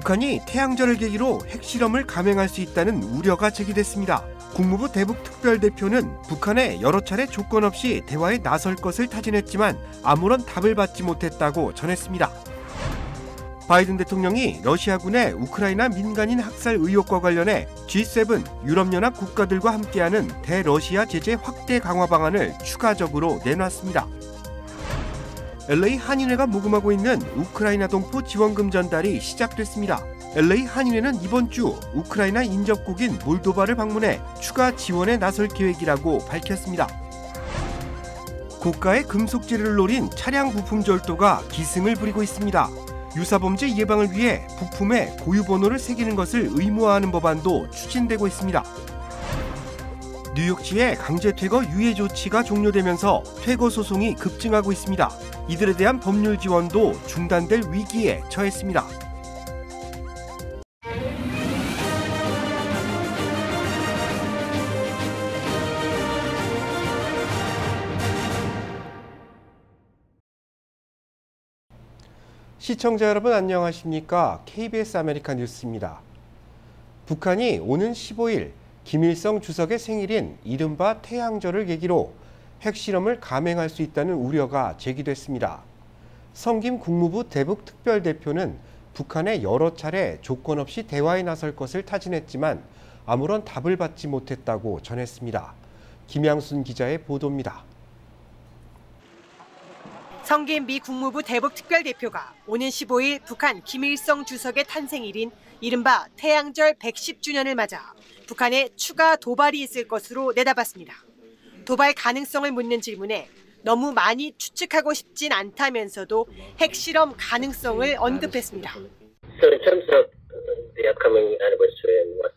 북한이 태양절을 계기로 핵실험을 감행할 수 있다는 우려가 제기됐습니다. 국무부 대북특별대표는 북한에 여러 차례 조건 없이 대화에 나설 것을 타진했지만 아무런 답을 받지 못했다고 전했습니다. 바이든 대통령이 러시아군의 우크라이나 민간인 학살 의혹과 관련해 G7 유럽연합 국가들과 함께하는 대러시아 제재 확대 강화 방안을 추가적으로 내놨습니다. LA 한인회가 모금하고 있는 우크라이나 동포 지원금 전달이 시작됐습니다. LA 한인회는 이번 주 우크라이나 인접국인 몰도바를 방문해 추가 지원에 나설 계획이라고 밝혔습니다. 고가의 금속재료를 노린 차량 부품 절도가 기승을 부리고 있습니다. 유사범죄 예방을 위해 부품에 고유번호를 새기는 것을 의무화하는 법안도 추진되고 있습니다. 뉴욕시의 강제 퇴거 유예 조치가 종료되면서 퇴거 소송이 급증하고 있습니다. 이들에 대한 법률 지원도 중단될 위기에 처했습니다. 시청자 여러분 안녕하십니까? KBS 아메리카 뉴스입니다. 북한이 오는 15일 김일성 주석의 생일인 이른바 태양절을 계기로 핵실험을 감행할 수 있다는 우려가 제기됐습니다. 성김 국무부 대북특별대표는 북한에 여러 차례 조건 없이 대화에 나설 것을 타진했지만 아무런 답을 받지 못했다고 전했습니다. 김양순 기자의 보도입니다. 성김 미 국무부 대북특별대표가 오는 15일 북한 김일성 주석의 탄생일인 이른바 태양절 110주년을 맞아 북한에 추가 도발이 있을 것으로 내다봤습니다. 도발 가능성을 묻는 질문에 너무 많이 추측하고 싶진 않다면서도 핵실험 가능성을 언급했습니다. So in terms of the upcoming anniversary and what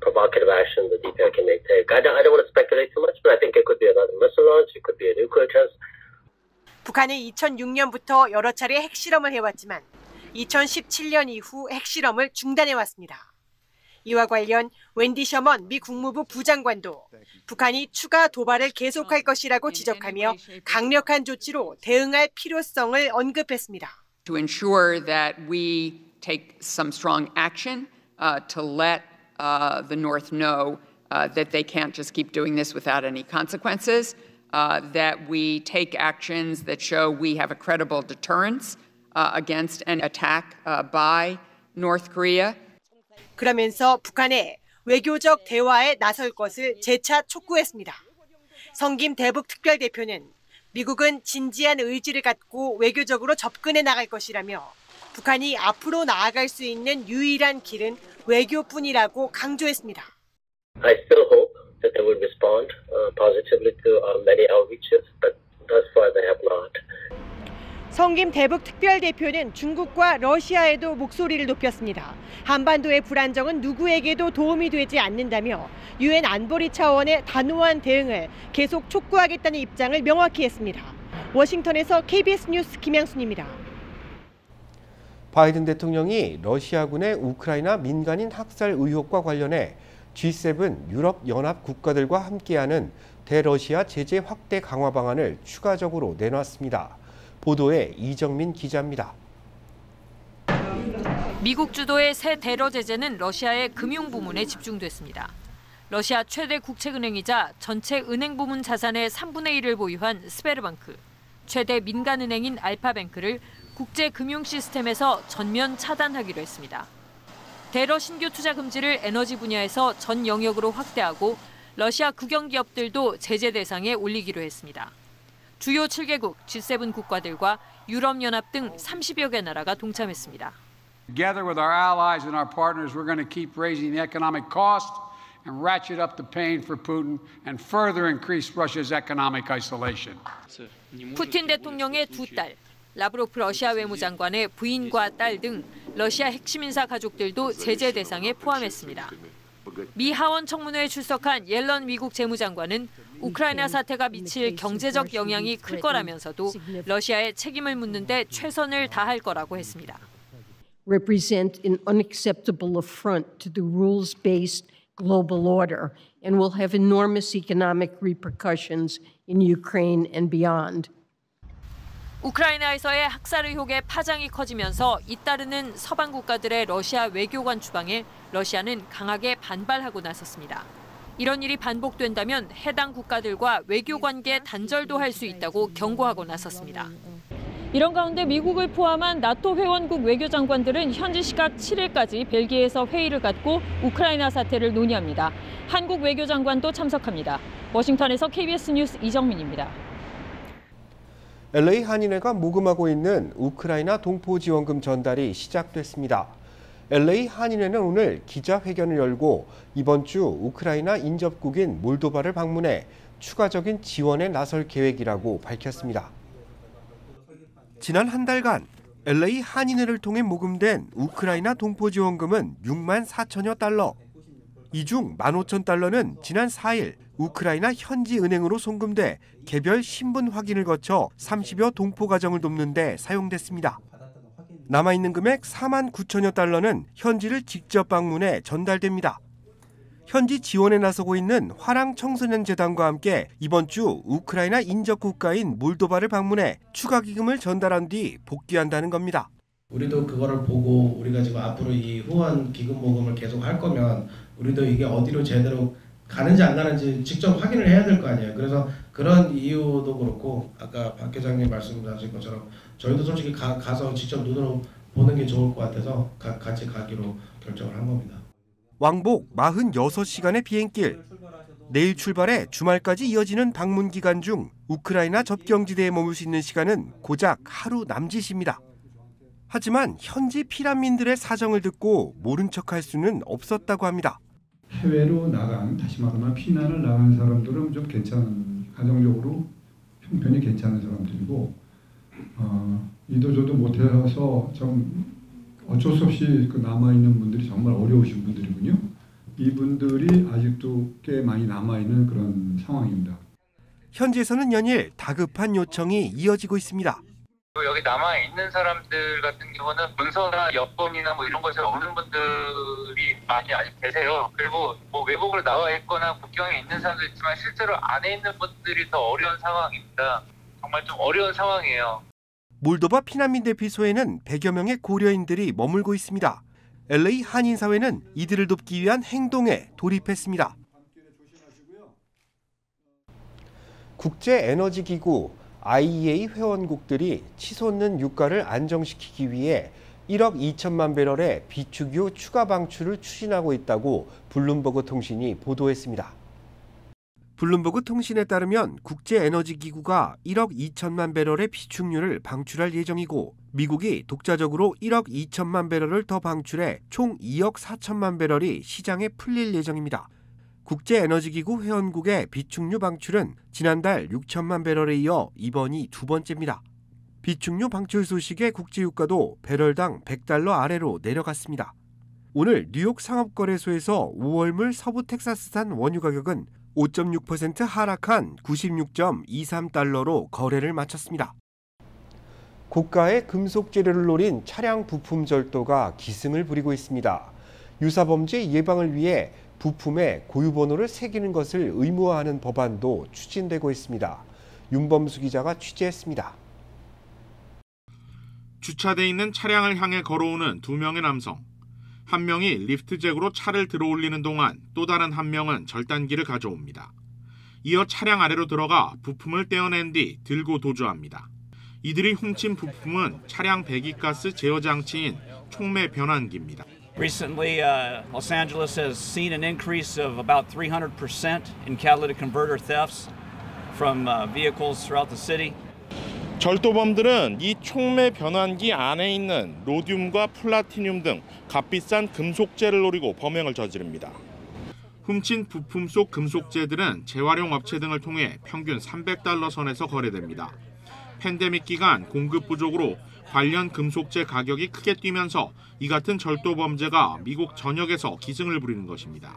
provocative action the DPRK may take, I don't want to speculate too much, but I think it could be another missile launch, it could be a nuclear test. 북한이 2006년부터 여러 차례 핵실험을 해왔지만 2017년 이후 핵실험을 중단해왔습니다. 이와 관련 웬디 셔먼 미 국무부 부장관도 북한이 추가 도발을 계속할 것이라고 지적하며 강력한 조치로 대응할 필요성을 언급했습니다. To ensure that we take some strong action to let the North know that they can't just keep doing this without any consequences, that we take actions that show we have a credible deterrence against an attack by North Korea. 그러면서 북한의 외교적 대화에 나설 것을 재차 촉구했습니다. 성김 대북특별대표는 미국은 진지한 의지를 갖고 외교적으로 접근해 나갈 것이라며 북한이 앞으로 나아갈 수 있는 유일한 길은 외교뿐이라고 강조했습니다. I still hope that they will respond positively to our many outreaches, but thus far they have not. 성김 대북특별대표는 중국과 러시아에도 목소리를 높였습니다. 한반도의 불안정은 누구에게도 도움이 되지 않는다며 유엔 안보리 차원의 단호한 대응을 계속 촉구하겠다는 입장을 명확히 했습니다. 워싱턴에서 KBS 뉴스 김양순입니다. 바이든 대통령이 러시아군의 우크라이나 민간인 학살 의혹과 관련해 G7 유럽연합 국가들과 함께하는 대러시아 제재 확대 강화 방안을 추가적으로 내놨습니다. 보도에 이정민 기자입니다. 미국 주도의 새 테러 제재는 러시아의 금융 부문에 집중됐습니다. 러시아 최대 국책은행이자 전체 은행 부문 자산의 3분의 1을 보유한 스베르방크, 최대 민간은행인 알파뱅크를 국제 금융 시스템에서 전면 차단하기로 했습니다. 테러 신규 투자 금지를 에너지 분야에서 전 영역으로 확대하고 러시아 국영 기업들도 제재 대상에 올리기로 했습니다. 주요 7개국 G7 국가들과 유럽연합 등 30여 개 나라가 동참했습니다. Together with our allies and our partners, we're going to keep raising the economic cost and ratchet up the pain for Putin and further increase Russia's economic isolation. 푸틴 대통령의 두 딸, 라브로프 러시아 외무장관의 부인과 딸 등 러시아 핵심 인사 가족들도 제재 대상에 포함했습니다. 미 하원 청문회에 출석한 옐런 미국 재무장관은 우크라이나 사태가 미칠 경제적 영향이 클 거라면서도 러시아의 책임을 묻는 데 최선을 다할 거라고 했습니다. represent an unacceptable affront to the rules-based global order and will have enormous economic repercussions in Ukraine and beyond. 우크라이나에서의 학살 의혹의 파장이 커지면서 잇따르는 서방 국가들의 러시아 외교관 추방에 러시아는 강하게 반발하고 나섰습니다. 이런 일이 반복된다면 해당 국가들과 외교관계 단절도 할 수 있다고 경고하고 나섰습니다. 이런 가운데 미국을 포함한 나토 회원국 외교장관들은 현지 시각 7일까지 벨기에에서 회의를 갖고 우크라이나 사태를 논의합니다. 한국 외교장관도 참석합니다. 워싱턴에서 KBS 뉴스 이정민입니다. LA 한인회가 모금하고 있는 우크라이나 동포 지원금 전달이 시작됐습니다. LA 한인회는 오늘 기자회견을 열고 이번 주 우크라이나 인접국인 몰도바를 방문해 추가적인 지원에 나설 계획이라고 밝혔습니다. 지난 한 달간 LA 한인회를 통해 모금된 우크라이나 동포 지원금은 6만 4천여 달러. 이 중 15,000달러는 지난 4일 우크라이나 현지 은행으로 송금돼 개별 신분 확인을 거쳐 30여 동포 가정을 돕는 데 사용됐습니다. 남아있는 금액 4만 9천여 달러는 현지를 직접 방문해 전달됩니다. 현지 지원에 나서고 있는 화랑 청소년 재단과 함께 이번 주 우크라이나 인접 국가인 몰도바를 방문해 추가 기금을 전달한 뒤 복귀한다는 겁니다. 우리도 그거를 보고 우리가 지금 앞으로 이 후원 기금 모금을 계속 할 거면 우리도 이게 어디로 제대로 가는지 안 가는지 직접 확인을 해야 될 거 아니에요. 그래서 그런 이유도 그렇고 아까 박 회장님 말씀하신 것처럼 저희도 솔직히 가서 직접 눈으로 보는 게 좋을 것 같아서 같이 가기로 결정을 한 겁니다. 왕복 46시간의 비행길. 내일 출발해 주말까지 이어지는 방문 기간 중 우크라이나 접경지대에 머물 수 있는 시간은 고작 하루 남짓입니다. 하지만 현지 피난민들의 사정을 듣고 모른 척할 수는 없었다고 합니다. 해외로 나간, 다시 말하면 피난을 나간 사람들은 좀 괜찮은, 가정적으로 형편이 괜찮은 사람들이고 이도 저도 못해서 좀 어쩔 수 없이 그 남아있는 분들이 정말 어려우신 분들이군요. 이분들이 아직도 꽤 많이 남아있는 그런 상황입니다. 현지에서는 연일 다급한 요청이 이어지고 있습니다. 여기 남아있는 사람들 같은 경우는 문서나 여권이나 뭐 이런 것이 없는 분들이 많이 아직 계세요. 그리고 뭐 외국으로 나와 있거나 국경에 있는 사람도 있지만 실제로 안에 있는 분들이 더 어려운 상황입니다. 정말 좀 어려운 상황이에요. 몰도바 피난민 대피소에는 100여 명의 고려인들이 머물고 있습니다. LA 한인사회는 이들을 돕기 위한 행동에 돌입했습니다. 국제에너지기구 IEA 회원국들이 치솟는 유가를 안정시키기 위해 1억 2천만 배럴의 비축유 추가 방출을 추진하고 있다고 블룸버그 통신이 보도했습니다. 블룸버그 통신에 따르면 국제에너지기구가 1억 2천만 배럴의 비축유를 방출할 예정이고 미국이 독자적으로 1억 2천만 배럴을 더 방출해 총 2억 4천만 배럴이 시장에 풀릴 예정입니다. 국제에너지기구 회원국의 비축유 방출은 지난달 6천만 배럴에 이어 이번이 두 번째입니다. 비축유 방출 소식에 국제유가도 배럴당 $100 아래로 내려갔습니다. 오늘 뉴욕 상업거래소에서 5월물 서부 텍사스산 원유 가격은 5.6% 하락한 96.23달러로 거래를 마쳤습니다. 고가의 금속 재료를 노린 차량 부품 절도가 기승을 부리고 있습니다. 유사범죄 예방을 위해 부품에 고유번호를 새기는 것을 의무화하는 법안도 추진되고 있습니다. 윤범수 기자가 취재했습니다. 주차돼 있는 차량을 향해 걸어오는 두 명의 남성. 한 명이 리프트잭으로 차를 들어올리는 동안 또 다른 한 명은 절단기를 가져옵니다. 이어 차량 아래로 들어가 부품을 떼어낸 뒤 들고 도주합니다. 이들이 훔친 부품은 차량 배기가스 제어 장치인 촉매 변환기입니다. Recently, Los Angeles has seen an increase of about 300% in catalytic converter thefts from vehicles throughout the city. 절도범들은 이 촉매 변환기 안에 있는 로듐과 플라티늄 등 값비싼 금속재를 노리고 범행을 저지릅니다. 훔친 부품 속 금속재들은 재활용 업체 등을 통해 평균 $300 선에서 거래됩니다. 팬데믹 기간 공급 부족으로 관련 금속재 가격이 크게 뛰면서 이 같은 절도 범죄가 미국 전역에서 기승을 부리는 것입니다.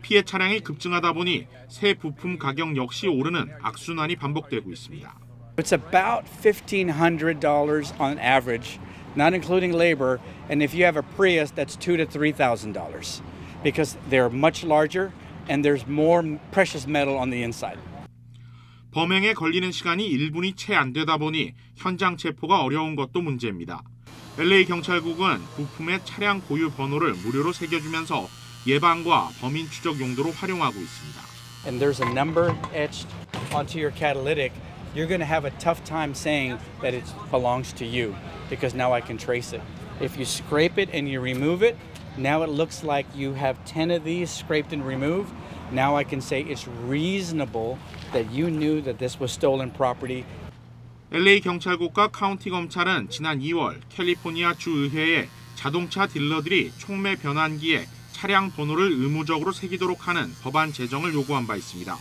피해 차량이 급증하다 보니 새 부품 가격 역시 오르는 악순환이 반복되고 있습니다. It's about $1,500 on average, not including labor, and if you have a Prius, that's $2,000 to $3,000 because they're much larger and there's more precious metal on the inside. 범행에 걸리는 시간이 1분이 채 안 되다 보니 현장 체포가 어려운 것도 문제입니다. LA 경찰국은 부품의 차량 고유 번호를 무료로 새겨주면서 예방과 범인 추적 용도로 활용하고 있습니다. And there's a number etched onto your catalytic. You're going to have a tough time saying that it belongs to you because now I can trace it. If you scrape it and you remove it, now it looks like you have 10 of these scraped and removed. Now I can say it's reasonable that you knew that this was stolen property. LA 경찰국과 카운티 검찰은 지난 2월 캘리포니아 주의회에 자동차 딜러들이 촉매 변환기에 차량 번호를 의무적으로 새기도록 하는 법안 제정을 요구한 바 있습니다.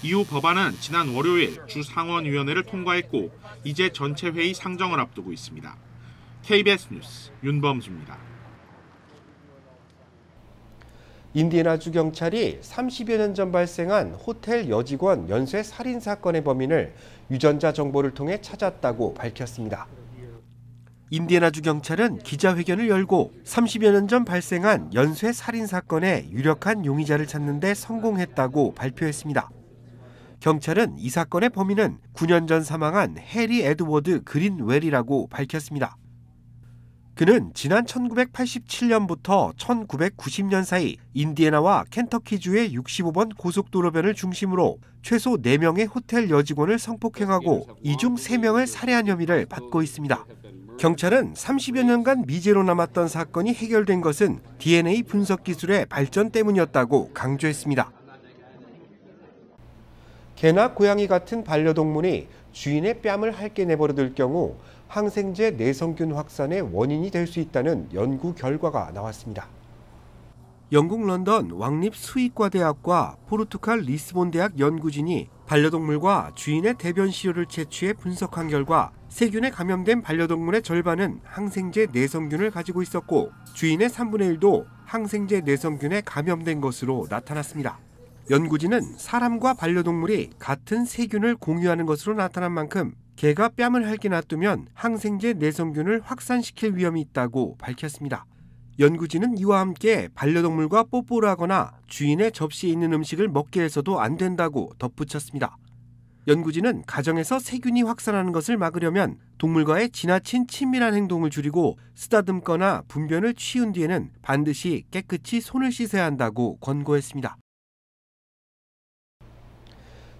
이후 법안은 지난 월요일 주 상원위원회를 통과했고 이제 전체 회의 상정을 앞두고 있습니다. KBS 뉴스 윤범수입니다. 인디애나주 경찰이 30여 년 전 발생한 호텔 여직원 연쇄 살인 사건의 범인을 유전자 정보를 통해 찾았다고 밝혔습니다. 인디애나주 경찰은 기자회견을 열고 30여 년 전 발생한 연쇄 살인 사건의 유력한 용의자를 찾는 데 성공했다고 발표했습니다. 경찰은 이 사건의 범인은 9년 전 사망한 해리 에드워드 그린웰이라고 밝혔습니다. 그는 지난 1987년부터 1990년 사이 인디애나와 켄터키주의 65번 고속도로변을 중심으로 최소 4명의 호텔 여직원을 성폭행하고 이 중 3명을 살해한 혐의를 받고 있습니다. 경찰은 30여 년간 미제로 남았던 사건이 해결된 것은 DNA 분석 기술의 발전 때문이었다고 강조했습니다. 개나 고양이 같은 반려동물이 주인의 뺨을 핥게 내버려둘 경우 항생제 내성균 확산의 원인이 될 수 있다는 연구 결과가 나왔습니다. 영국 런던 왕립 수의과대학과 포르투갈 리스본 대학 연구진이 반려동물과 주인의 대변 시료를 채취해 분석한 결과 세균에 감염된 반려동물의 절반은 항생제 내성균을 가지고 있었고 주인의 3분의 1도 항생제 내성균에 감염된 것으로 나타났습니다. 연구진은 사람과 반려동물이 같은 세균을 공유하는 것으로 나타난 만큼 개가 뺨을 핥게 놔두면 항생제 내성균을 확산시킬 위험이 있다고 밝혔습니다. 연구진은 이와 함께 반려동물과 뽀뽀를 하거나 주인의 접시에 있는 음식을 먹게 해서도 안 된다고 덧붙였습니다. 연구진은 가정에서 세균이 확산하는 것을 막으려면 동물과의 지나친 친밀한 행동을 줄이고 쓰다듬거나 분변을 치운 뒤에는 반드시 깨끗이 손을 씻어야 한다고 권고했습니다.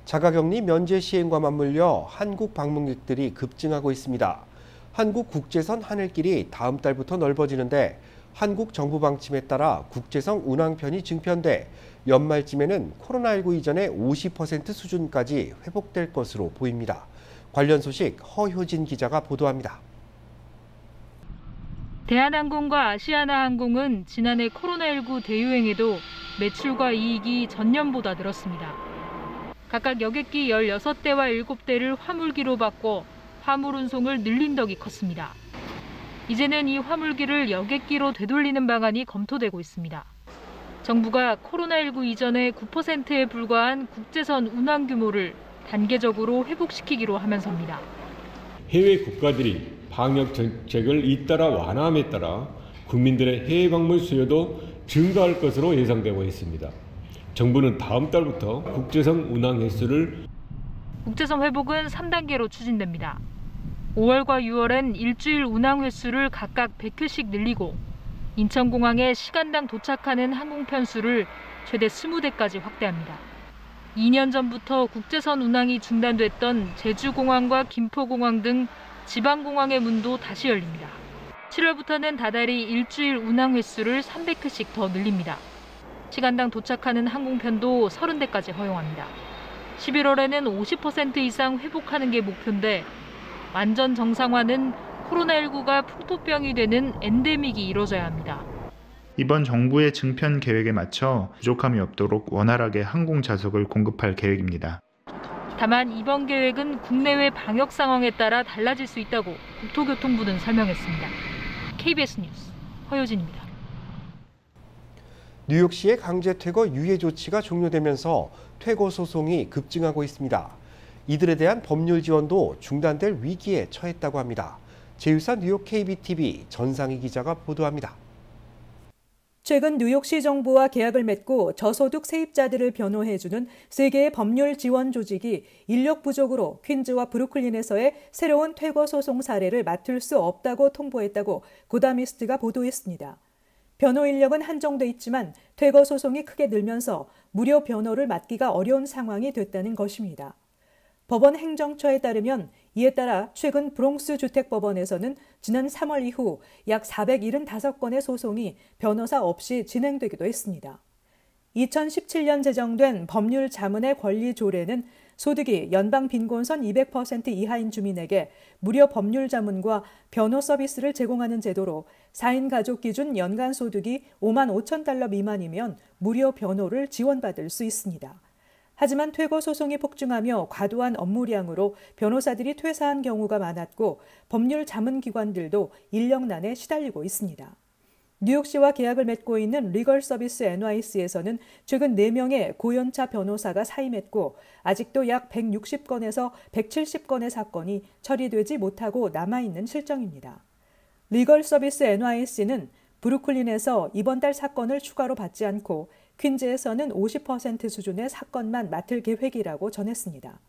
자가격리 면제 시행과 맞물려 한국 방문객들이 급증하고 있습니다. 한국 국제선 하늘길이 다음 달부터 넓어지는데 한국 정부 방침에 따라 국제선 운항편이 증편돼 연말쯤에는 코로나19 이전의 50% 수준까지 회복될 것으로 보입니다. 관련 소식 허효진 기자가 보도합니다. 대한항공과 아시아나항공은 지난해 코로나19 대유행에도 매출과 이익이 전년보다 늘었습니다. 각각 여객기 16대와 7대를 화물기로 바꿔 화물 운송을 늘린 덕이 컸습니다. 이제는 이 화물기를 여객기로 되돌리는 방안이 검토되고 있습니다. 정부가 코로나19 이전의 9%에 불과한 국제선 운항 규모를 단계적으로 회복시키기로 하면서입니다. 해외 국가들이 방역 정책을 잇따라 완화함에 따라 국민들의 해외 방문 수요도 증가할 것으로 예상되고 있습니다. 정부는 다음 달부터 국제선 운항 횟수를 국제선 회복은 3단계로 추진됩니다. 5월과 6월엔 일주일 운항 횟수를 각각 100회씩 늘리고 인천공항에 시간당 도착하는 항공편 수를 최대 20대까지 확대합니다. 2년 전부터 국제선 운항이 중단됐던 제주공항과 김포공항 등 지방공항의 문도 다시 열립니다. 7월부터는 다달이 일주일 운항 횟수를 300회씩 더 늘립니다. 시간당 도착하는 항공편도 30대까지 허용합니다. 11월에는 50% 이상 회복하는 게 목표인데 완전 정상화는 코로나19가 풍토병이 되는 엔데믹이 이루어져야 합니다. 이번 정부의 증편 계획에 맞춰 부족함이 없도록 원활하게 항공 좌석을 공급할 계획입니다. 다만 이번 계획은 국내외 방역 상황에 따라 달라질 수 있다고 국토교통부는 설명했습니다. KBS 뉴스 허효진입니다. 뉴욕시의 강제 퇴거 유예 조치가 종료되면서 퇴거 소송이 급증하고 있습니다. 이들에 대한 법률 지원도 중단될 위기에 처했다고 합니다. 제휴사 뉴욕 KBTV 전상희 기자가 보도합니다. 최근 뉴욕시 정부와 계약을 맺고 저소득 세입자들을 변호해주는 세계의 법률 지원 조직이 인력 부족으로 퀸즈와 브루클린에서의 새로운 퇴거 소송 사례를 맡을 수 없다고 통보했다고 굿아미스트가 보도했습니다. 변호 인력은 한정돼 있지만 퇴거 소송이 크게 늘면서 무료 변호를 맡기가 어려운 상황이 됐다는 것입니다. 법원 행정처에 따르면 이에 따라 최근 브롱스 주택법원에서는 지난 3월 이후 약 475건의 소송이 변호사 없이 진행되기도 했습니다. 2017년 제정된 법률 자문의 권리 조례는 소득이 연방 빈곤선 200% 이하인 주민에게 무료 법률 자문과 변호 서비스를 제공하는 제도로 4인 가족 기준 연간 소득이 $5만 5천 달러 미만이면 무료 변호를 지원받을 수 있습니다. 하지만 퇴거 소송이 폭증하며 과도한 업무량으로 변호사들이 퇴사한 경우가 많았고 법률 자문 기관들도 인력난에 시달리고 있습니다. 뉴욕시와 계약을 맺고 있는 리걸 서비스 NYC에서는 최근 4명의 고연차 변호사가 사임했고 아직도 약 160건에서 170건의 사건이 처리되지 못하고 남아있는 실정입니다. 리걸 서비스 NYC는 브루클린에서 이번 달 사건을 추가로 받지 않고 퀸즈에서는 50% 수준의 사건만 맡을 계획이라고 전했습니다.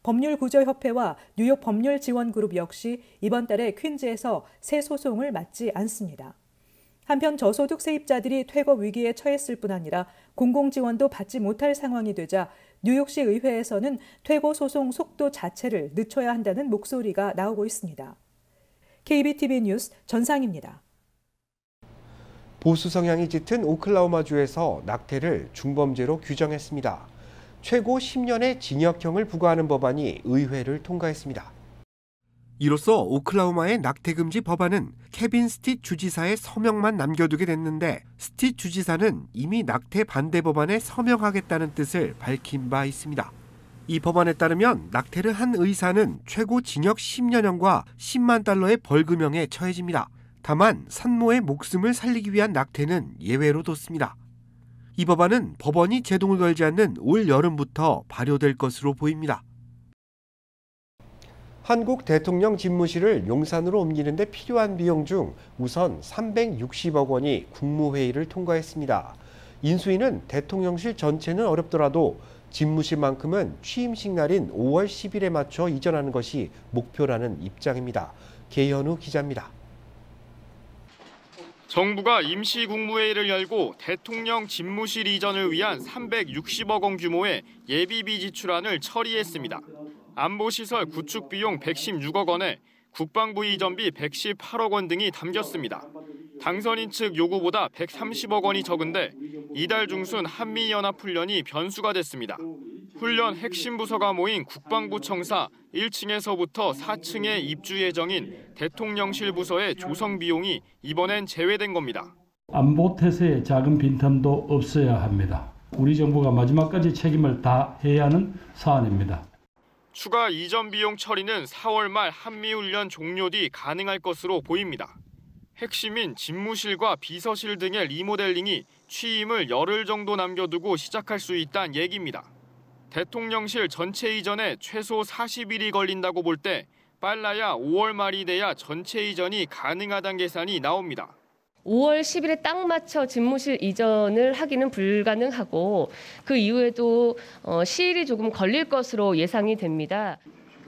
법률구조협회와 뉴욕 법률지원그룹 역시 이번 달에 퀸즈에서 새 소송을 맡지 않습니다. 한편 저소득 세입자들이 퇴거 위기에 처했을 뿐 아니라 공공지원도 받지 못할 상황이 되자 뉴욕시 의회에서는 퇴거 소송 속도 자체를 늦춰야 한다는 목소리가 나오고 있습니다. KBTV 뉴스 전상입니다. 보수 성향이 짙은 오클라호마주에서 낙태를 중범죄로 규정했습니다. 최고 10년의 징역형을 부과하는 법안이 의회를 통과했습니다. 이로써 오클라호마의 낙태 금지 법안은 케빈 스틱 주지사의 서명만 남겨두게 됐는데 스틱 주지사는 이미 낙태 반대 법안에 서명하겠다는 뜻을 밝힌 바 있습니다. 이 법안에 따르면 낙태를 한 의사는 최고 징역 10년형과 10만 달러의 벌금형에 처해집니다. 다만 산모의 목숨을 살리기 위한 낙태는 예외로 뒀습니다. 이 법안은 법원이 제동을 걸지 않는 올 여름부터 발효될 것으로 보입니다. 한국 대통령 집무실을 용산으로 옮기는 데 필요한 비용 중 우선 360억 원이 국무회의를 통과했습니다. 인수위는 대통령실 전체는 어렵더라도 집무실만큼은 취임식 날인 5월 10일에 맞춰 이전하는 것이 목표라는 입장입니다. 계현우 기자입니다. 정부가 임시국무회의를 열고 대통령 집무실 이전을 위한 360억 원 규모의 예비비 지출안을 처리했습니다. 안보시설 구축 비용 116억 원에 국방부 이전비 118억 원 등이 담겼습니다. 당선인 측 요구보다 130억 원이 적은데 이달 중순 한미연합훈련이 변수가 됐습니다. 훈련 핵심 부서가 모인 국방부 청사 1층에서부터 4층에 입주 예정인 대통령실 부서의 조성 비용이 이번엔 제외된 겁니다. 안보 태세에 작은 빈틈도 없어야 합니다. 우리 정부가 마지막까지 책임을 다해야 하는 사안입니다. 추가 이전 비용 처리는 4월 말 한미훈련 종료 뒤 가능할 것으로 보입니다. 핵심인 집무실과 비서실 등의 리모델링이 취임을 열흘 정도 남겨두고 시작할 수 있다는 얘기입니다. 대통령실 전체 이전에 최소 40일이 걸린다고 볼 때 빨라야 5월 말이 돼야 전체 이전이 가능하다는 계산이 나옵니다. 5월 10일에 딱 맞춰 집무실 이전을 하기는 불가능하고 그 이후에도 시일이 조금 걸릴 것으로 예상이 됩니다.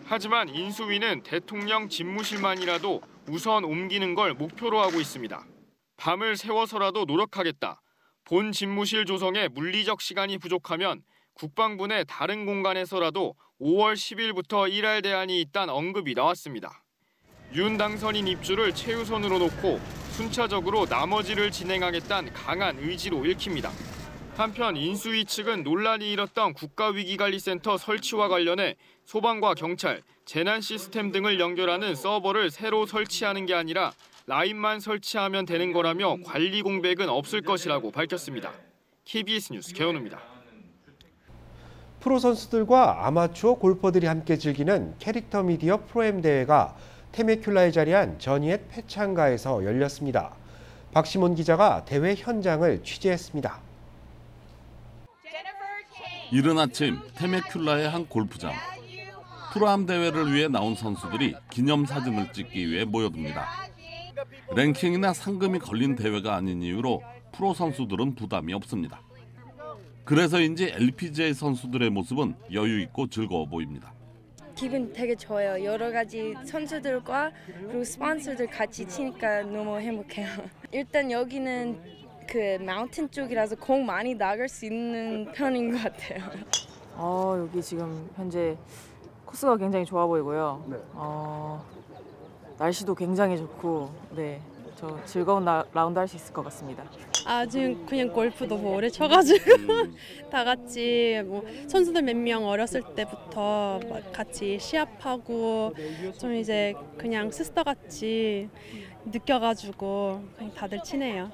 하지만 인수위는 대통령 집무실만이라도 우선 옮기는 걸 목표로 하고 있습니다. 밤을 새워서라도 노력하겠다. 본 집무실 조성에 물리적 시간이 부족하면 국방부 내 다른 공간에서라도 5월 10일부터 일할 대안이 있다는 언급이 나왔습니다. 윤 당선인 입주를 최우선으로 놓고 순차적으로 나머지를 진행하겠다는 강한 의지로 읽힙니다. 한편 인수위 측은 논란이 일었던 국가위기관리센터 설치와 관련해 소방과 경찰, 재난 시스템 등을 연결하는 서버를 새로 설치하는 게 아니라 라인만 설치하면 되는 거라며 관리 공백은 없을 것이라고 밝혔습니다. KBS 뉴스 계현우입니다. 프로 선수들과 아마추어 골퍼들이 함께 즐기는 캐릭터 미디어 프로엠 대회가 테메큘라에 자리한 저니엣 패창가에서 열렸습니다. 박시몬 기자가 대회 현장을 취재했습니다. 이른 아침 테메큘라의 한 골프장. 프로암 대회를 위해 나온 선수들이 기념사진을 찍기 위해 모여듭니다. 랭킹이나 상금이 걸린 대회가 아닌 이유로 프로 선수들은 부담이 없습니다. 그래서인지 LPGA 선수들의 모습은 여유 있고 즐거워 보입니다. 기분 되게 좋아요. 여러 가지 선수들과 그리고 스폰서들 같이 치니까 너무 행복해요. 일단 여기는 그 마운틴 쪽이라서 공 많이 나갈 수 있는 편인 것 같아요. 여기 지금 현재 코스가 굉장히 좋아 보이고요. 네. 날씨도 굉장히 좋고, 네, 저 즐거운 라운드 할 수 있을 것 같습니다. 지금 그냥 골프 너무 오래 쳐가지고 다 같이 뭐 선수들 몇 명 어렸을 때부터 막 같이 시합하고 좀 이제 그냥 시스터 같이 느껴가지고 그냥 다들 친해요.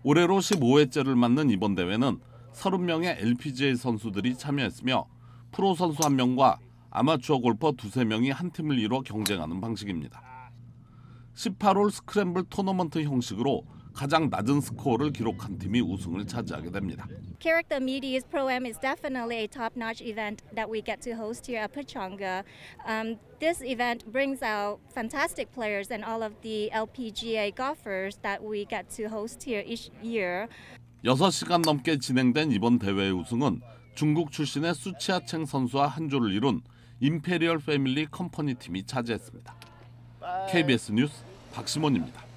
올해로 15회째를 맞는 이번 대회는 30명의 LPGA 선수들이 참여했으며 프로 선수 1명과 아마추어 골퍼 2~3명이 한 팀을 이뤄 경쟁하는 방식입니다. 18홀 스크램블 토너먼트 형식으로 가장 낮은 스코어를 기록한 팀이 우승을 차지하게 됩니다. Character Media's Pro-Am is definitely a top-notch event that we get to host here at Pechanga. This event brings out fantastic players and all of the LPGA golfers that we get to host here each year. 6시간 넘게 진행된 이번 대회의 우승은 중국 출신의 수치아챙 선수와 한 조를 이룬 임페리얼 패밀리 컴퍼니 팀이 차지했습니다. KBS 뉴스 박시몬입니다.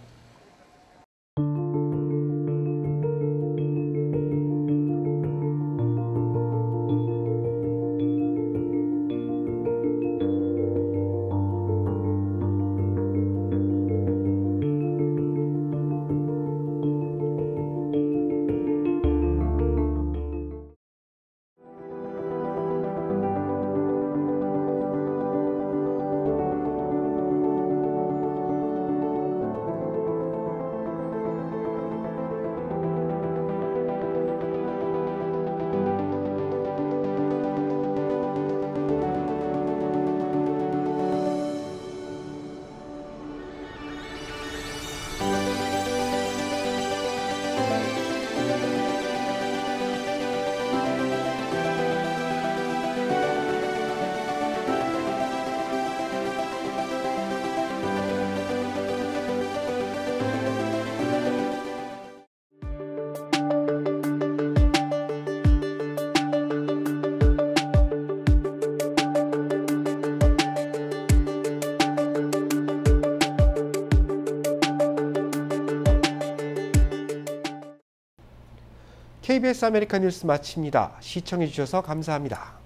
KBS 아메리카 뉴스 마칩니다. 시청해주셔서 감사합니다.